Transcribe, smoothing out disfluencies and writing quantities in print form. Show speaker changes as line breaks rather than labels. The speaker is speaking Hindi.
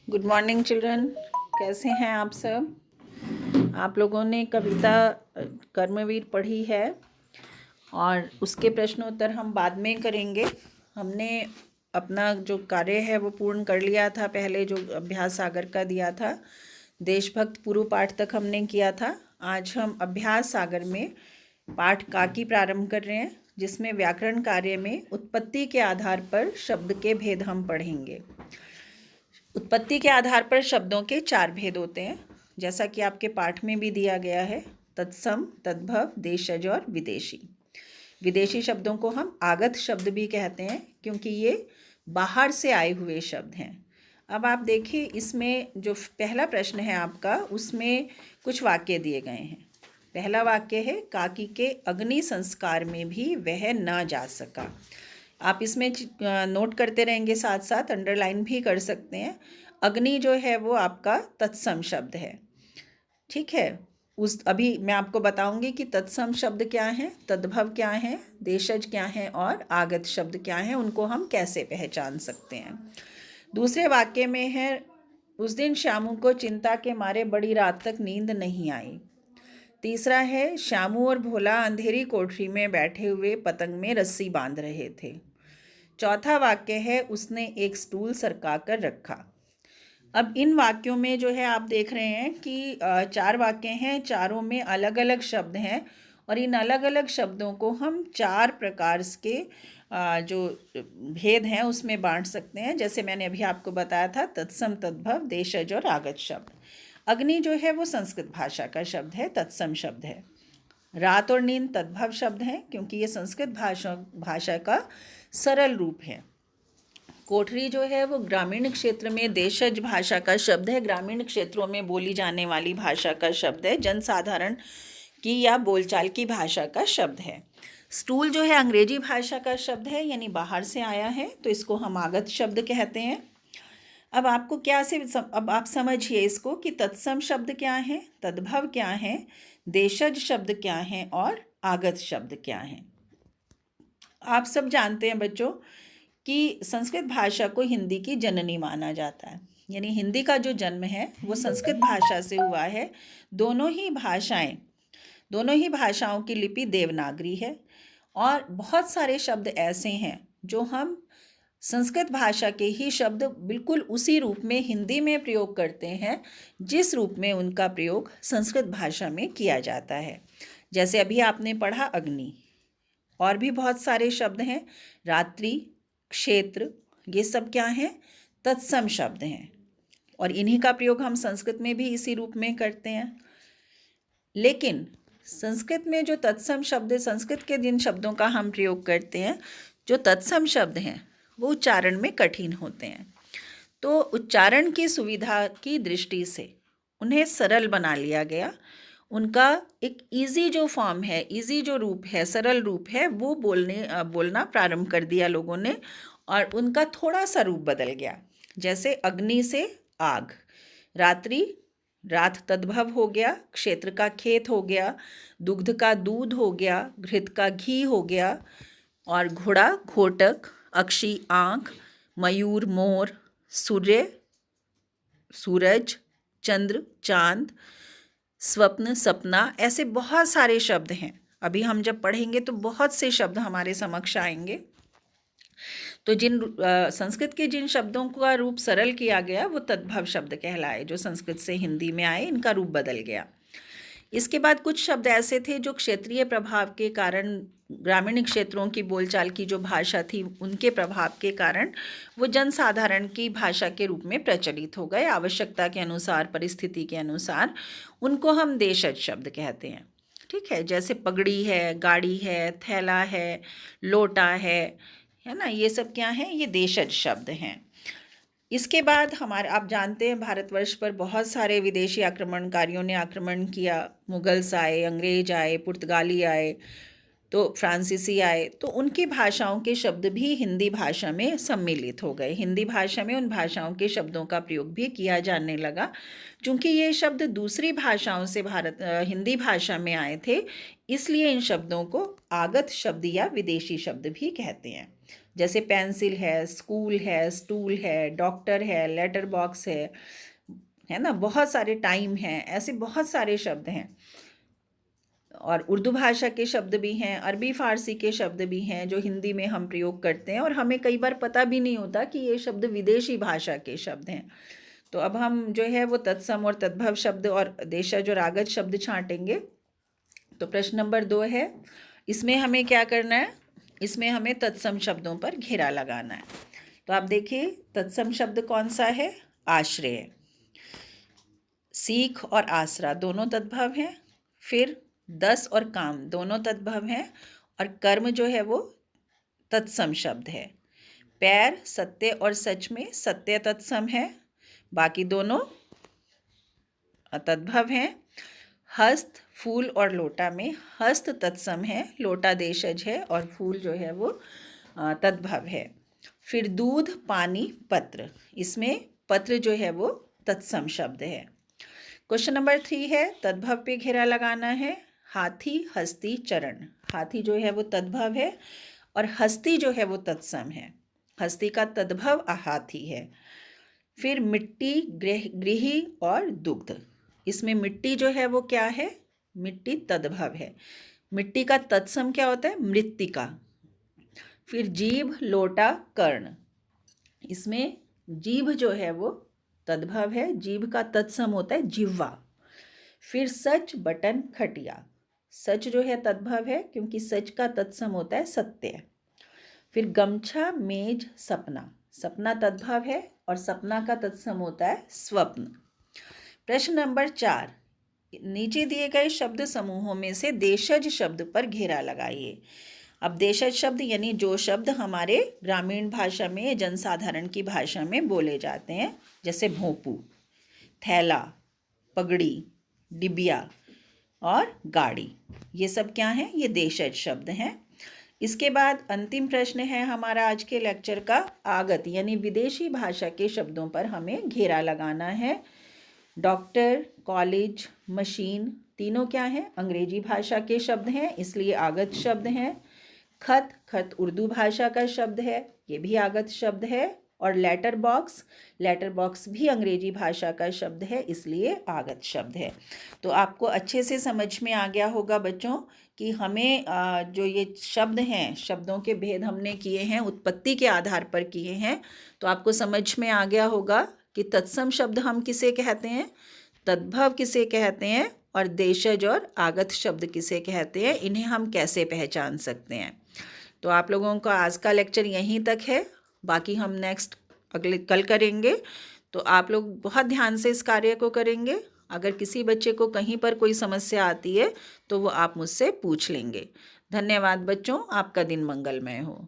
Good morning children. कैसे हैं आप सब? आप लोगों ने कविता कर्मवीर पढ़ी है और उसके प्रश्नोत्तर हम बाद में करेंगे। हमने अपना जो कार्य है वो पूर्ण कर लिया था। पहले जो अभ्यास सागर का दिया था, देशभक्त पूर्व पाठ तक हमने किया था। आज हम अभ्यास सागर में पाठ का की प्रारंभ कर रहे हैं, जिसमें व्याकरण कार्य में उत्पत्ति के आधार पर शब्द के भेद हम पढ़ेंगे। उत्पत्ति के आधार पर शब्दों के 4 भेद होते हैं, जैसा कि आपके पाठ में भी दिया गया है। तत्सम, तद्भव, देशज और विदेशी। विदेशी शब्दों को हम आगत शब्द भी कहते हैं, क्योंकि ये बाहर से आए हुए शब्द हैं। अब आप देखिए, इसमें जो पहला प्रश्न है आपका, उसमें कुछ वाक्य दिए गए हैं। पहला वाक्य है, काकी के अग्नि संस्कार में भी वह न जा सका। आप इसमें नोट करते रहेंगे, साथ साथ अंडरलाइन भी कर सकते हैं। अग्नि जो है वो आपका तत्सम शब्द है, ठीक है। अभी मैं आपको बताऊंगी कि तत्सम शब्द क्या है, तद्भव क्या है, देशज क्या है और आगत शब्द क्या है, उनको हम कैसे पहचान सकते हैं। दूसरे वाक्य में है, उस दिन श्यामू को चिंता के मारे बड़ी रात तक नींद नहीं आई। तीसरा है, श्यामू और भोला अंधेरी कोठरी में बैठे हुए पतंग में रस्सी बांध रहे थे। चौथा वाक्य है, उसने एक स्टूल सरका कर रखा। अब इन वाक्यों में जो है आप देख रहे हैं कि 4 वाक्य हैं, चारों में अलग अलग शब्द हैं और इन अलग अलग शब्दों को हम 4 प्रकार के जो भेद हैं उसमें बांट सकते हैं। जैसे मैंने अभी आपको बताया था, तत्सम, तद्भव, देशज और आगत शब्द। अग्नि जो है वो संस्कृत भाषा का शब्द है, तत्सम शब्द है। रात और नींद तद्भव शब्द हैं, क्योंकि ये संस्कृत भाषा का सरल रूप है। कोठरी जो है वो ग्रामीण क्षेत्र में देशज भाषा का शब्द है, ग्रामीण क्षेत्रों में बोली जाने वाली भाषा का शब्द है, जनसाधारण की या बोलचाल की भाषा का शब्द है। स्टूल जो है अंग्रेजी भाषा का शब्द है, यानी बाहर से आया है, तो इसको हम आगत शब्द कहते हैं। अब आपको अब आप समझिए इसको कि तत्सम शब्द क्या है, तद्भव क्या है, देशज शब्द क्या है और आगत शब्द क्या है। आप सब जानते हैं बच्चों कि संस्कृत भाषा को हिंदी की जननी माना जाता है, यानी हिंदी का जो जन्म है वो संस्कृत भाषा से हुआ है। दोनों ही भाषाओं की लिपि देवनागरी है और बहुत सारे शब्द ऐसे हैं जो हम संस्कृत भाषा के ही शब्द बिल्कुल उसी रूप में हिंदी में प्रयोग करते हैं, जिस रूप में उनका प्रयोग संस्कृत भाषा में किया जाता है। जैसे अभी आपने पढ़ा अग्नि, और भी बहुत सारे शब्द हैं, रात्रि, क्षेत्र, ये सब क्या हैं, तत्सम शब्द हैं और इन्हीं का प्रयोग हम संस्कृत में भी इसी रूप में करते हैं। लेकिन संस्कृत में जो तत्सम शब्द, संस्कृत के जिन शब्दों का हम प्रयोग करते हैं, जो तत्सम शब्द हैं वो उच्चारण में कठिन होते हैं। तो उच्चारण की सुविधा की दृष्टि से उन्हें सरल बना लिया गया। उनका एक इजी जो फॉर्म है, इजी जो रूप है, सरल रूप है, वो बोलना प्रारंभ कर दिया लोगों ने और उनका थोड़ा सा रूप बदल गया। जैसे अग्नि से आग, रात्रि, रात तद्भव हो गया, क्षेत्र का खेत हो गया, दुग्ध का दूध हो गया, घृत का घी हो गया और घोड़ा घोटक, अक्षी आँख, मयूर मोर, सूर्य सूरज, चंद्र चांद, स्वप्न सपना, ऐसे बहुत सारे शब्द हैं। अभी हम जब पढ़ेंगे तो बहुत से शब्द हमारे समक्ष आएंगे। तो संस्कृत के जिन शब्दों का रूप सरल किया गया वो तद्भव शब्द कहलाए, जो संस्कृत से हिंदी में आए, इनका रूप बदल गया। इसके बाद कुछ शब्द ऐसे थे जो क्षेत्रीय प्रभाव के कारण, ग्रामीण क्षेत्रों की बोलचाल की जो भाषा थी उनके प्रभाव के कारण वो जनसाधारण की भाषा के रूप में प्रचलित हो गए। आवश्यकता के अनुसार, परिस्थिति के अनुसार उनको हम देशज शब्द कहते हैं, ठीक है। जैसे पगड़ी है, गाड़ी है, थैला है, लोटा है ना, ये सब क्या हैं, ये देशज शब्द हैं। इसके बाद आप जानते हैं भारतवर्ष पर बहुत सारे विदेशी आक्रमणकारियों ने आक्रमण किया। मुगल्स आए, अंग्रेज आए, पुर्तगाली आए, तो फ्रांसीसी आए, तो उनकी भाषाओं के शब्द भी हिंदी भाषा में सम्मिलित हो गए। हिंदी भाषा में उन भाषाओं के शब्दों का प्रयोग भी किया जाने लगा। चूँकि ये शब्द दूसरी भाषाओं से हिंदी भाषा में आए थे, इसलिए इन शब्दों को आगत शब्द या विदेशी शब्द भी कहते हैं। जैसे पेंसिल है, स्कूल है, स्टूल है, डॉक्टर है, लेटर बॉक्स है ना, बहुत सारे, टाइम है, ऐसे बहुत सारे शब्द हैं। और उर्दू भाषा के शब्द भी हैं, अरबी फ़ारसी के शब्द भी हैं जो हिंदी में हम प्रयोग करते हैं और हमें कई बार पता भी नहीं होता कि ये शब्द विदेशी भाषा के शब्द हैं। तो अब हम जो है वो तत्सम और तद्भव शब्द और देशज और आगत शब्द छांटेंगे। तो प्रश्न नंबर 2 है, इसमें हमें क्या करना है, इसमें हमें तत्सम शब्दों पर घेरा लगाना है। तो आप देखिए तत्सम शब्द कौन सा है, आश्रय, सीख और आसरा दोनों तद्भव हैं, फिर दस और काम दोनों तद्भव हैं, और कर्म जो है वो तत्सम शब्द है। पैर, सत्य और सच में सत्य तत्सम है, बाकी दोनों तद्भव हैं। हस्त, फूल और लोटा में हस्त तत्सम है, लोटा देशज है और फूल जो है वो तद्भव है। फिर दूध, पानी, पत्र, इसमें पत्र जो है वो तत्सम शब्द है। क्वेश्चन नंबर 3 है, तद्भव पे घेरा लगाना है। हाथी, हस्ती, चरण, हाथी जो है वो तद्भव है और हस्ती जो है वो तत्सम है, हस्ती का तद्भव हाथी है। फिर मिट्टी, गृही और दुग्ध, इसमें मिट्टी जो है वो क्या है, मिट्टी तद्भव है, मिट्टी का तत्सम क्या होता है, मृत्तिका। फिर जीभ, लोटा, कर्ण, इसमें जीभ जो है वो तद्भव है, जीभ का तत्सम होता है जिह्वा। फिर सच, बटन, खटिया, सच जो है तद्भव है क्योंकि सच का तत्सम होता है सत्य। फिर गमछा, मेज, सपना, सपना तद्भव है और सपना का तत्सम होता है स्वप्न। प्रश्न नंबर 4, नीचे दिए गए शब्द समूहों में से देशज शब्द पर घेरा लगाइए। अब देशज शब्द यानी जो शब्द हमारे ग्रामीण भाषा में, जनसाधारण की भाषा में बोले जाते हैं, जैसे भोंपू, थैला, पगड़ी, डिबिया और गाड़ी, ये सब क्या हैं, ये देशज शब्द हैं। इसके बाद अंतिम प्रश्न है हमारा आज के लेक्चर का, आगत यानी विदेशी भाषा के शब्दों पर हमें घेरा लगाना है। डॉक्टर, कॉलेज, मशीन, तीनों क्या हैं, अंग्रेजी भाषा के शब्द हैं, इसलिए आगत शब्द हैं। खत, खत उर्दू भाषा का शब्द है, ये भी आगत शब्द है। और लेटर बॉक्स भी अंग्रेजी भाषा का शब्द है, इसलिए आगत शब्द है। तो आपको अच्छे से समझ में आ गया होगा बच्चों कि हमें जो ये शब्द हैं, शब्दों के भेद हमने किए हैं, उत्पत्ति के आधार पर किए हैं। तो आपको समझ में आ गया होगा कि तत्सम शब्द हम किसे कहते हैं, तद्भव किसे कहते हैं, और देशज और आगत शब्द किसे कहते हैं, इन्हें हम कैसे पहचान सकते हैं। तो आप लोगों का आज का लेक्चर यहीं तक है, बाकी हम नेक्स्ट कल करेंगे। तो आप लोग बहुत ध्यान से इस कार्य को करेंगे। अगर किसी बच्चे को कहीं पर कोई समस्या आती है तो वो आप मुझसे पूछ लेंगे। धन्यवाद बच्चों, आपका दिन मंगलमय हो।